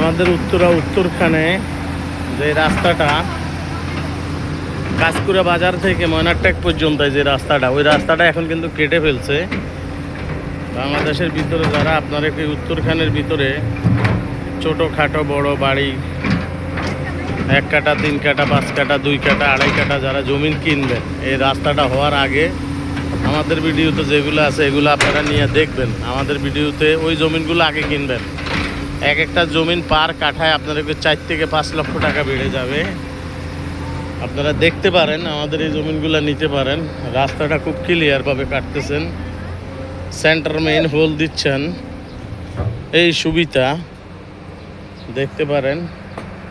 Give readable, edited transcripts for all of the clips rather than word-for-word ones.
আমাদের উত্তরখানে যে রাস্তাটা কাঁচকুড়া বাজার থেকে ময়নারটেক পর্যন্ত যে রাস্তাটা, ওই রাস্তাটা এখন কিন্তু কেটে ফেলছে। বাংলাদেশের ভিতরে যারা আপনার এই উত্তরখানের ভিতরে ছোটোখাটো বড় বাড়ি 1 কাঠা 3 কাঠা 5 কাঠা 2 কাঠা 2.5 কাঠা যারা জমিন কিনবেন, এই রাস্তাটা হওয়ার আগে আমাদের ভিডিওতে যেগুলো আছে এগুলো আপনারা নিয়ে দেখবেন। আমাদের ভিডিওতে ওই জমিনগুলো আগে কিনবেন। এক একটা জমিন পার কাঠায় আপনাদেরকে 4 থেকে 5 লক্ষ টাকা বেড়ে যাবে। আপনারা দেখতে পারেন, আমাদের এই জমিনগুলো নিতে পারেন। রাস্তাটা খুব ক্লিয়ারভাবে কাটতেছেন, সেন্টার মেইন হোল দিচ্ছেন, এই সুবিধা দেখতে পারেন।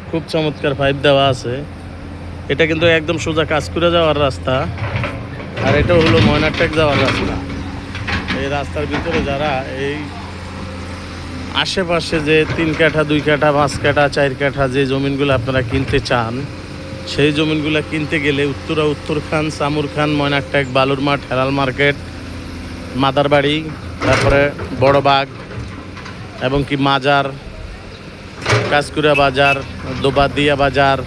খুব চমৎকার পাইপ দেওয়া আছে। এটা কিন্তু একদম সোজা কাঁচকুড়া যাওয়ার রাস্তা, আর এটা হলো ময়নারটেক যাওয়ার রাস্তা। এই রাস্তার ভিতরে যারা এই আশেপাশে যে 3 কাঠা 2 কাঠা 5 কাঠা 4 কাঠা যে জমিনগুলো আপনারা কিনতে চান, সেই জমিনগুলো কিনতে গেলে উত্তরখান, চামুরখান, ময়নারটেক, বালুরমাঠ, হেলাল মার্কেট, মাদারবাড়ি, তারপরে বড়বাগ এবং কি মাজার, কাঁচকুড়া বাজার, দোবাদিয়া বাজার,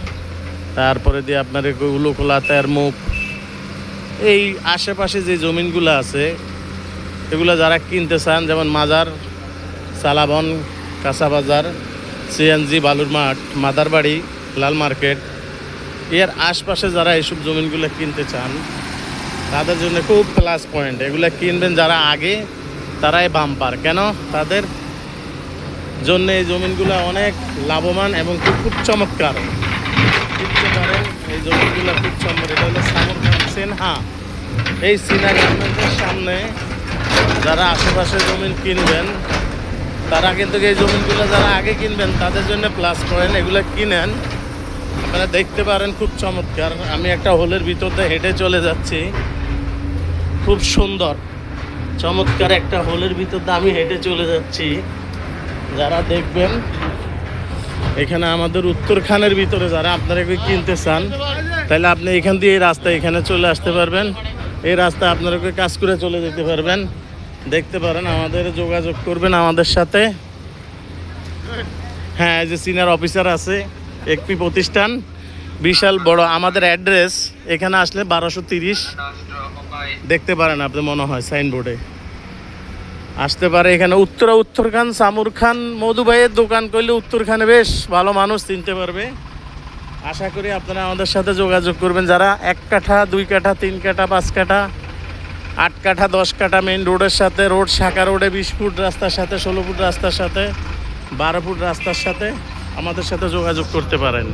তারপরে দিয়ে আপনার উলুখোলা, তেরমুখ, এই আশেপাশে যে জমিনগুলো আছে এগুলো যারা কিনতে চান, যেমন মাজার, সালাবন, কাঁচাবাজার, সিএনজি, বালুরমাঠ, মাদারবাড়ি, লাল মার্কেট, এর আশপাশে যারা এইসব জমিনগুলো কিনতে চান তাদের জন্য খুব প্লাস পয়েন্ট। এগুলো কিনবেন যারা আগে, তারাই বাম্পার। কেন? তাদের জন্য এই জমিনগুলো অনেক লাভবান এবং খুব চমৎকার। কিনতে পারেন এই জমিনগুলো খুব চমৎকার। এটা হলো সামরখান সিনহা। এই সিনহা গার্মেন্টসের সামনে যারা আশেপাশে জমিন কিনবেন তারা কিন্তু এই জমিনগুলো যারা আগে কিনবেন তাদের জন্য প্লাস পয়েন্ট। এগুলো কিনেন, আপনারা দেখতে পারেন, খুব চমৎকার। আমি একটা হোলের ভিতর দিয়ে হেঁটে চলে যাচ্ছি, খুব সুন্দর চমৎকার একটা হোলের ভিতর দিয়ে আমি হেঁটে চলে যাচ্ছি। যারা দেখবেন এখানে আমাদের উত্তরখানের ভিতরে যারা আপনারা কিনতে চান, তাহলে আপনি এখান দিয়ে এই রাস্তায় এখানে চলে আসতে পারবেন। এই রাস্তায় আপনারা কাজ করে চলে যেতে পারবেন। দেখতে পারেন, আমাদের যোগাযোগ করবেন আমাদের সাথে। হ্যাঁ, এই যে সিনিয়র অফিসার আছে, একপি প্রতিষ্ঠান, বিশাল বড়। আমাদের অ্যাড্রেস এখানে আসলে 1230 দেখতে পারেন আপনি, মনে হয় সাইনবোর্ডে আসতে পারে। এখানে উত্তরখান, চামুরখান, মধু ভাইয়ের দোকান করলে উত্তরখানে বেশ ভালো মানুষ চিনতে পারবে। আশা করি আপনারা আমাদের সাথে যোগাযোগ করবেন। যারা 1 কাঠা 2 কাঠা 3 কাঠা 5 কাঠা 8 কাঠা 10 কাঠা মেইন রোডের সাথে, রোড শাখা রোডে 20 ফুট রাস্তার সাথে, 16 ফুট রাস্তার সাথে, 12 ফুট রাস্তার সাথে আমাদের সাথে যোগাযোগ করতে পারেন।